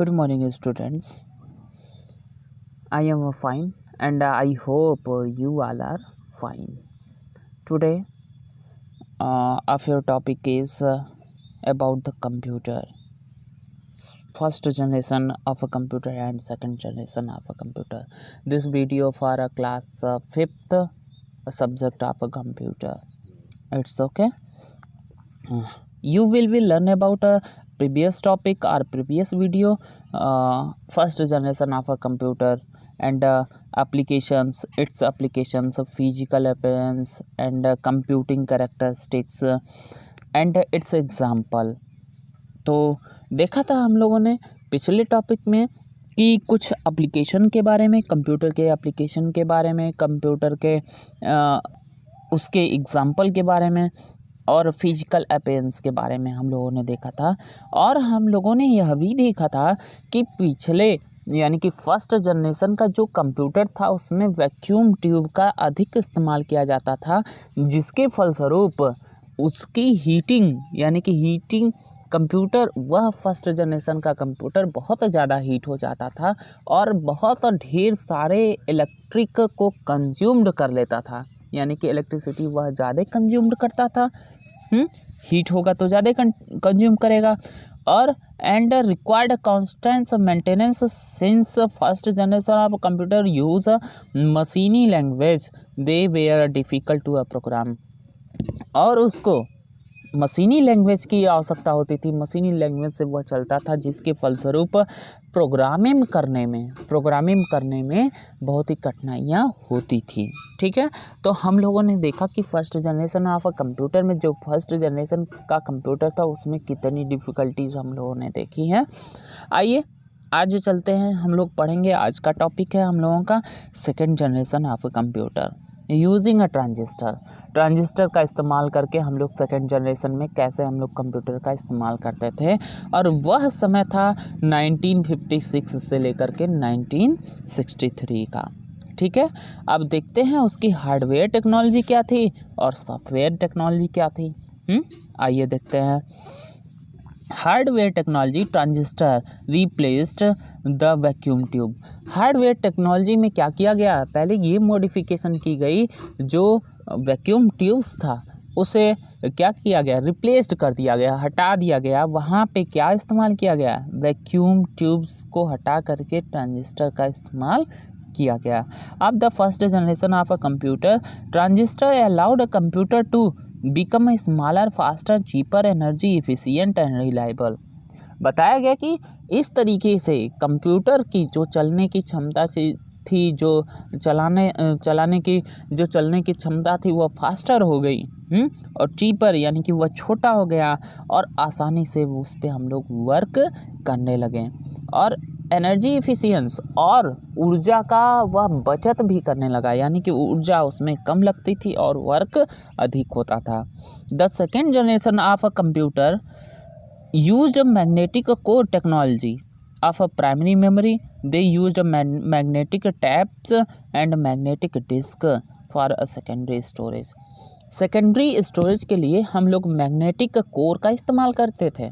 Good morning, students. I am fine, and I hope you all are fine. Today, our topic is about the computer. First generation of a computer and second generation of a computer. This video for a class 5th subject of a computer. It's okay. You will be learn about a previous topic or previous video, first generation of a computer and applications, its applications of physical appearance and computing characteristics and its example. तो देखा था हम लोगों ने पिछले topic में कि कुछ एप्लीकेशन के बारे में, कंप्यूटर के एप्लीकेशन के बारे में, कंप्यूटर के उसके एग्जाम्पल के बारे में और फिजिकल अपीयरेंस के बारे में हम लोगों ने देखा था। और हम लोगों ने यह भी देखा था कि पिछले यानी कि फर्स्ट जनरेशन का जो कंप्यूटर था उसमें वैक्यूम ट्यूब का अधिक इस्तेमाल किया जाता था, जिसके फलस्वरूप उसकी हीटिंग यानी कि हीटिंग कंप्यूटर, वह फर्स्ट जनरेशन का कंप्यूटर बहुत ज़्यादा हीट हो जाता था और बहुत ढेर सारे इलेक्ट्रिक को कंज्यूम्ड कर लेता था, यानी कि इलेक्ट्रिसिटी वह ज़्यादा कंज्यूम्ड करता था। हीट होगा तो ज़्यादा कंज्यूम करेगा। और and required constant maintenance since first generation of computer use मशीनी language they were difficult to program. और उसको मशीनी लैंग्वेज की आवश्यकता होती थी, मशीनी लैंग्वेज से वह चलता था, जिसके फलस्वरूप प्रोग्रामिंग करने में बहुत ही कठिनाइयाँ होती थी। ठीक है, तो हम लोगों ने देखा कि फर्स्ट जनरेशन ऑफ कंप्यूटर में जो फर्स्ट जनरेशन का कंप्यूटर था उसमें कितनी डिफ़िकल्टीज हम लोगों ने देखी हैं। आइए आज चलते हैं, हम लोग पढ़ेंगे। आज का टॉपिक है हम लोगों का second generation of computer using a transistor का इस्तेमाल करके हम लोग सेकेंड जनरेशन में कैसे हम लोग कंप्यूटर का इस्तेमाल करते थे। और वह समय था 1956 से लेकर के 1963 का। ठीक है, अब देखते हैं उसकी हार्डवेयर टेक्नोलॉजी क्या थी और सॉफ्टवेयर टेक्नोलॉजी क्या थी। आइए देखते हैं। Hardware technology, transistor replaced the vacuum tube. Hardware technology में क्या किया गया, पहले ये मॉडिफिकेशन की गई, जो वैक्यूम ट्यूब्स था उसे क्या किया गया, रिप्लेस्ड कर दिया गया, हटा दिया गया। वहाँ पे क्या इस्तेमाल किया गया, वैक्यूम ट्यूब्स को हटा करके ट्रांजिस्टर का इस्तेमाल किया गया। अब the first generation of a computer, transistor allowed a computer to become smaller, faster, cheaper, energy efficient and reliable. बताया गया कि इस तरीके से कंप्यूटर की जो चलने की क्षमता थी, जो चलने की क्षमता थी वह फास्टर हो गई, और चीपर यानी कि वह छोटा हो गया और आसानी से उस पर हम लोग वर्क करने लगे। और एनर्जी एफिशिएंस और ऊर्जा का वह बचत भी करने लगा, यानी कि ऊर्जा उसमें कम लगती थी और वर्क अधिक होता था। The second generation of a computer used magnetic core technology of a primary memory. They used magnetic taps and magnetic disk for a secondary storage. Secondary storage के लिए हम लोग मैग्नेटिक कोर का इस्तेमाल करते थे।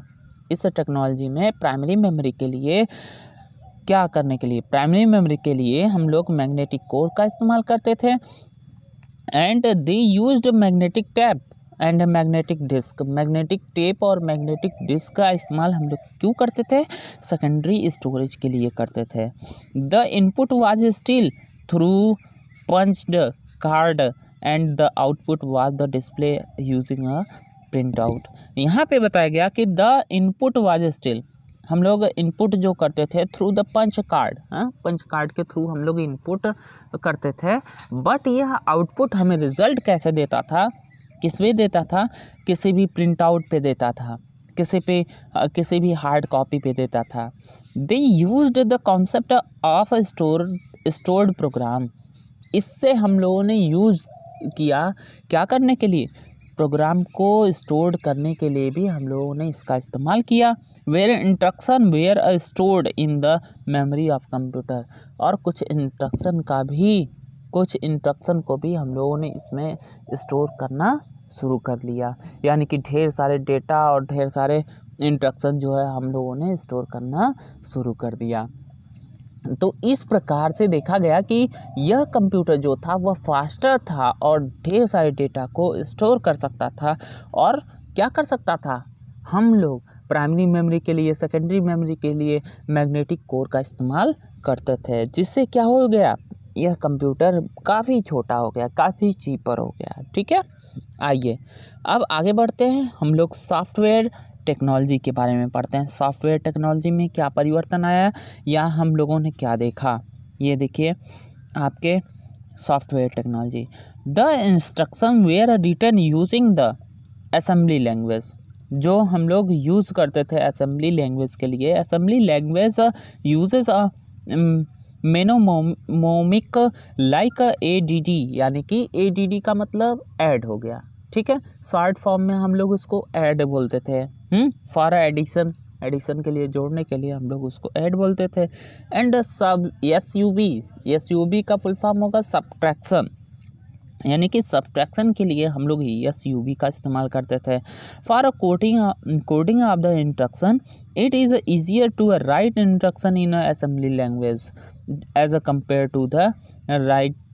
इस टेक्नोलॉजी में प्राइमरी मेमोरी के लिए क्या करने के लिए, प्राइमरी मेमोरी के लिए हम लोग मैग्नेटिक कोर का इस्तेमाल करते थे। And they used magnetic tap and magnetic disk. Magnetic tape और मैग्नेटिक डिस्क का इस्तेमाल हम लोग क्यों करते थे, सेकेंडरी स्टोरेज के लिए करते थे। The input was still through punched card and the output was the display using a print out. यहाँ पे बताया गया कि द इनपुट वाज स्टिल, हम लोग इनपुट जो करते थे थ्रू द पंच कार्ड के थ्रू हम लोग इनपुट करते थे, बट यह आउटपुट हमें रिजल्ट कैसे देता था, किस पे देता था, किसी भी प्रिंट आउट पे देता था, किसी भी हार्ड कॉपी पे देता था। They used the concept of stored program. इससे हम लोगों ने यूज़ किया क्या करने के लिए, प्रोग्राम को स्टोर करने के लिए भी हम लोगों ने इसका इस्तेमाल किया। Where instruction were stored in the memory of computer. और कुछ इंस्ट्रक्शन को भी हम लोगों ने इसमें स्टोर करना शुरू कर लिया, यानी कि ढेर सारे डेटा और ढेर सारे इंस्ट्रक्शन जो है हम लोगों ने स्टोर करना शुरू कर दिया। तो इस प्रकार से देखा गया कि यह कंप्यूटर जो था वह फास्टर था और ढेर सारे डेटा को स्टोर कर सकता था। और क्या कर सकता था, हम लोग प्राइमरी मेमोरी के लिए, सेकेंडरी मेमोरी के लिए मैग्नेटिक कोर का इस्तेमाल करते थे, जिससे क्या हो गया, यह कंप्यूटर काफ़ी छोटा हो गया, काफ़ी चीपर हो गया। ठीक है, आइए अब आगे बढ़ते हैं, हम लोग सॉफ्टवेयर टेक्नोलॉजी के बारे में पढ़ते हैं। सॉफ्टवेयर टेक्नोलॉजी में क्या परिवर्तन आया या हम लोगों ने क्या देखा, ये देखिए आपके software technology. The instruction were written using the assembly language, जो हम लोग यूज़ करते थे असेंबली लैंग्वेज के लिए। Assembly language uses mnemonic like ADD, यानी कि ADD का मतलब ऐड हो गया। ठीक है, शॉर्ट फॉर्म में हम लोग उसको ऐड बोलते थे। फॉर एडिशन के लिए, जोड़ने के लिए हम लोग उसको ऐड बोलते थे। एंड सब SUB का फुल फॉर्म होगा सब्ट्रैक्शन, यानी कि सब्ट्रैक्शन के लिए हम लोग SUB का इस्तेमाल करते थे। For coding of the instruction, it is easier to write instruction in assembly language as compare to the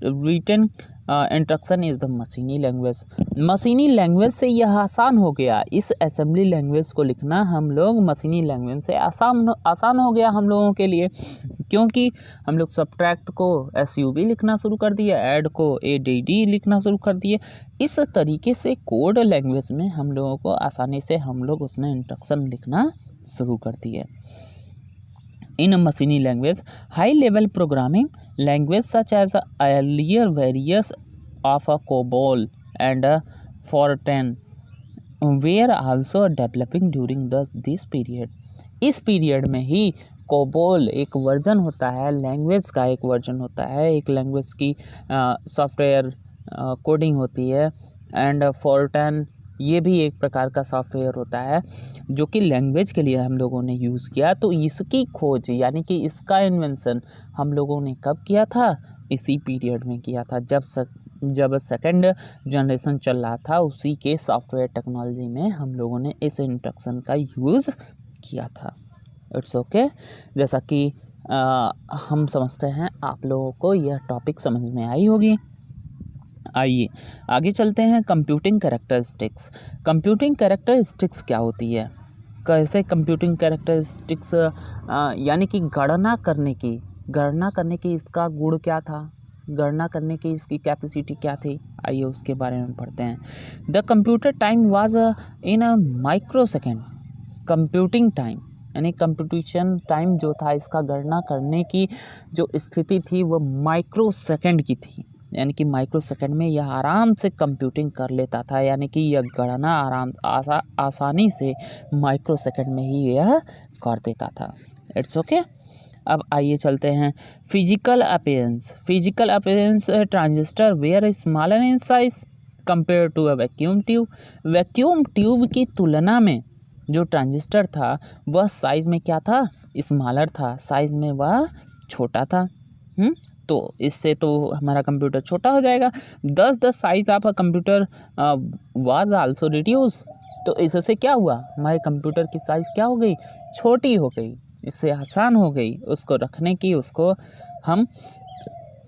written instruction is the मशीनी लैंग्वेज। मशीनी लैंग्वेज से यह आसान हो गया, इस असेंबली लैंग्वेज को लिखना हम लोग मशीनी लैंग्वेज से आसान हो गया हम लोगों के लिए, क्योंकि हम लोग सब्ट्रैक्ट को SUB लिखना शुरू कर दिए, ऐड को ADD लिखना शुरू कर दिए। इस तरीके से कोड लैंग्वेज में हम लोगों को आसानी से हम लोग उसमें इंस्ट्रक्शन लिखना शुरू कर दिए। In a machine language, high-level programming language such as earlier variants of COBOL and Fortran were also developing during this period. इस पीरियड में ही कोबोल एक वर्जन होता है, लैंग्वेज का एक वर्जन होता है, एक लैंग्वेज की सॉफ्टवेयर कोडिंग होती है। एंड फोर्ट्रैन, ये भी एक प्रकार का सॉफ्टवेयर होता है जो कि लैंग्वेज के लिए हम लोगों ने यूज़ किया। तो इसकी खोज यानी कि इसका इन्वेंशन हम लोगों ने कब किया था, इसी पीरियड में किया था, जब सेकंड जनरेशन चल रहा था, उसी के सॉफ्टवेयर टेक्नोलॉजी में हम लोगों ने इस इंस्ट्रक्शन का यूज़ किया था। इट्स ओके, जैसा कि हम समझते हैं आप लोगों को यह टॉपिक समझ में आई होगी। आइए आगे चलते हैं। Computing characteristics. कंप्यूटिंग कैरेक्टरिस्टिक्स क्या होती है, कैसे कंप्यूटिंग कैरेक्टरिस्टिक्स यानी कि गणना करने की इसका गुण क्या था, गणना करने की इसकी कैपेसिटी क्या थी, आइए उसके बारे में पढ़ते हैं। The computer time was in a micro second. Computing time यानी कंप्यूटेशन टाइम जो था, इसका गणना करने की जो स्थिति थी वह माइक्रो सेकेंड की थी, यानी कि माइक्रो सेकेंड में यह आराम से कंप्यूटिंग कर लेता था, यानी कि यह गणना आसानी से माइक्रो सेकेंड में ही यह कर देता था। It's okay. अब आइए चलते हैं physical appearance transistor were smaller in size compare to a vacuum tube. Vacuum tube की तुलना में जो ट्रांजिस्टर था वह साइज में क्या था, स्मॉलर था, साइज में वह छोटा था। तो इससे तो हमारा कंप्यूटर छोटा हो जाएगा। The size of a computer was also reduce. तो इससे क्या हुआ, हमारे कंप्यूटर की साइज़ क्या हो गई, छोटी हो गई, इससे आसान हो गई उसको रखने की, उसको हम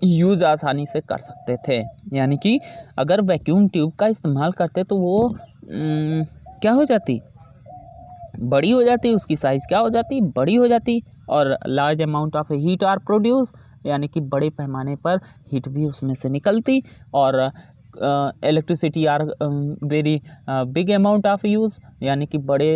यूज़ आसानी से कर सकते थे। यानी कि अगर वैक्यूम ट्यूब का इस्तेमाल करते तो वो क्या हो जाती, बड़ी हो जाती, उसकी साइज़ क्या हो जाती, बड़ी हो जाती, और large amount of heat are produce, यानी कि बड़े पैमाने पर हीट भी उसमें से निकलती, और electricity are very big amount of use, यानी कि बड़े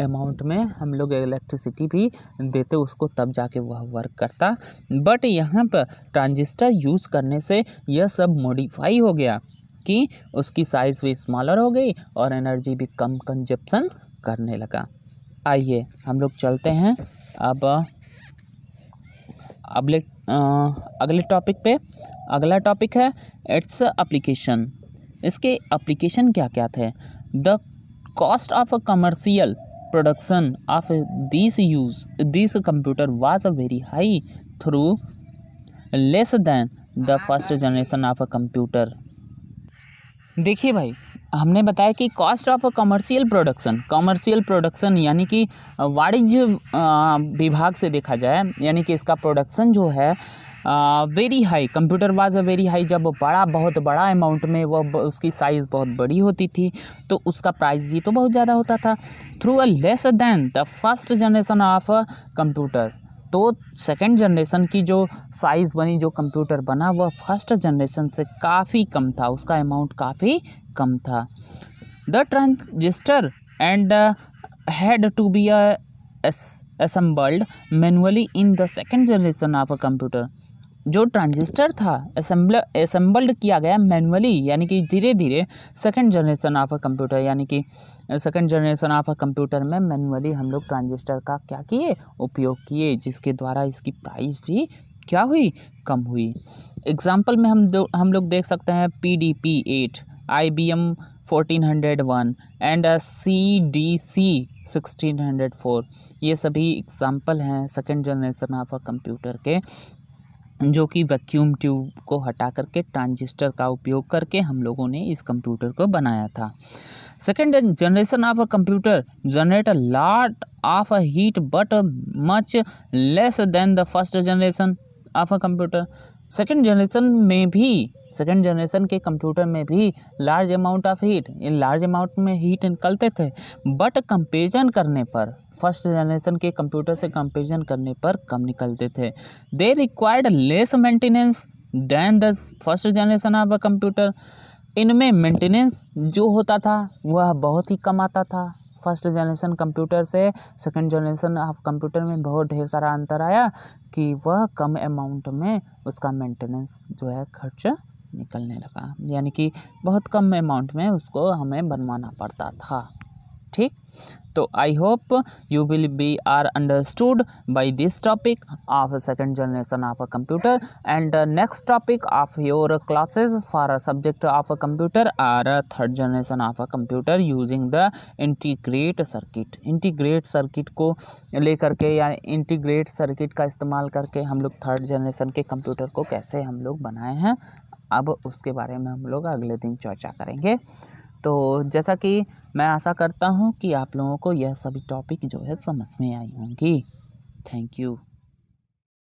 अमाउंट में हम लोग इलेक्ट्रिसिटी भी देते उसको, तब जाके वह वर्क करता। बट यहाँ पर ट्रांजिस्टर यूज़ करने से यह सब मॉडिफाई हो गया कि उसकी साइज़ भी स्मॉलर हो गई और एनर्जी भी कम कंजप्शन करने लगा। आइए हम लोग चलते हैं अब अगले टॉपिक पे। अगला टॉपिक है इट्स एप्लीकेशन। इसके एप्लीकेशन क्या क्या थे। The cost of a commercial production of this computer was a very high through less than the first generation of a computer. देखिए भाई, हमने बताया कि कॉस्ट ऑफ कमर्शियल प्रोडक्शन यानी कि वाणिज्य विभाग से देखा जाए, यानी कि इसका प्रोडक्शन जो है very high, computer was a very high. जब बहुत बड़ा अमाउंट में वो उसकी साइज़ बहुत बड़ी होती थी तो उसका प्राइस भी तो बहुत ज़्यादा होता था। Through a less than the first generation of computer, तो सेकंड जनरेशन की जो साइज़ बनी, जो कंप्यूटर बना, वह फर्स्ट जनरेशन से काफ़ी कम था, उसका अमाउंट काफ़ी कम था। The transistor and had to be assembled manually in the second generation of a computer. जो ट्रांजिस्टर था असेंबल्ड किया गया मैनुअली, यानी कि धीरे धीरे second generation of a computer, यानी कि second generation of a computer में मैनुअली हम लोग ट्रांजिस्टर का क्या किए, उपयोग किए, जिसके द्वारा इसकी प्राइस भी क्या हुई, कम हुई। एग्जाम्पल में हम लोग देख सकते हैं PDP-8, IBM 1401 एंड CDC 1604। ये सभी एग्जाम्पल हैं second generation of a computer के, जो कि वैक्यूम ट्यूब को हटा करके ट्रांजिस्टर का उपयोग करके हम लोगों ने इस कंप्यूटर को बनाया था। Second generation of a computer generate a lot of a heat but much less than the first generation of a computer. Second generation के कंप्यूटर में भी large amount of heat, large amount में heat निकलते थे, but comparison करने पर first generation के computer से कंपेरिजन करने पर कम निकलते थे। They required less maintenance than the first generation of a computer. इनमें मेंटेनेंस जो होता था वह बहुत ही कम आता था। फर्स्ट जनरेशन कंप्यूटर से सेकंड जनरेशन ऑफ कंप्यूटर में बहुत ढेर सारा अंतर आया कि वह कम अमाउंट में उसका मेंटेनेंस जो है खर्च निकलने लगा, यानी कि बहुत कम अमाउंट में उसको हमें बनवाना पड़ता था। ठीक, तो I hope you will be are understood by this topic of second generation of a computer, and next topic of your classes for a subject of a computer are third generation of a computer using the integrate circuit को लेकर के, या integrate circuit का इस्तेमाल करके हम लोग third generation के कंप्यूटर को कैसे हम लोग बनाए हैं, अब उसके बारे में हम लोग अगले दिन चर्चा करेंगे। तो जैसा कि मैं आशा करता हूँ कि आप लोगों को यह सभी टॉपिक जो है समझ में आई होंगी। Thank you.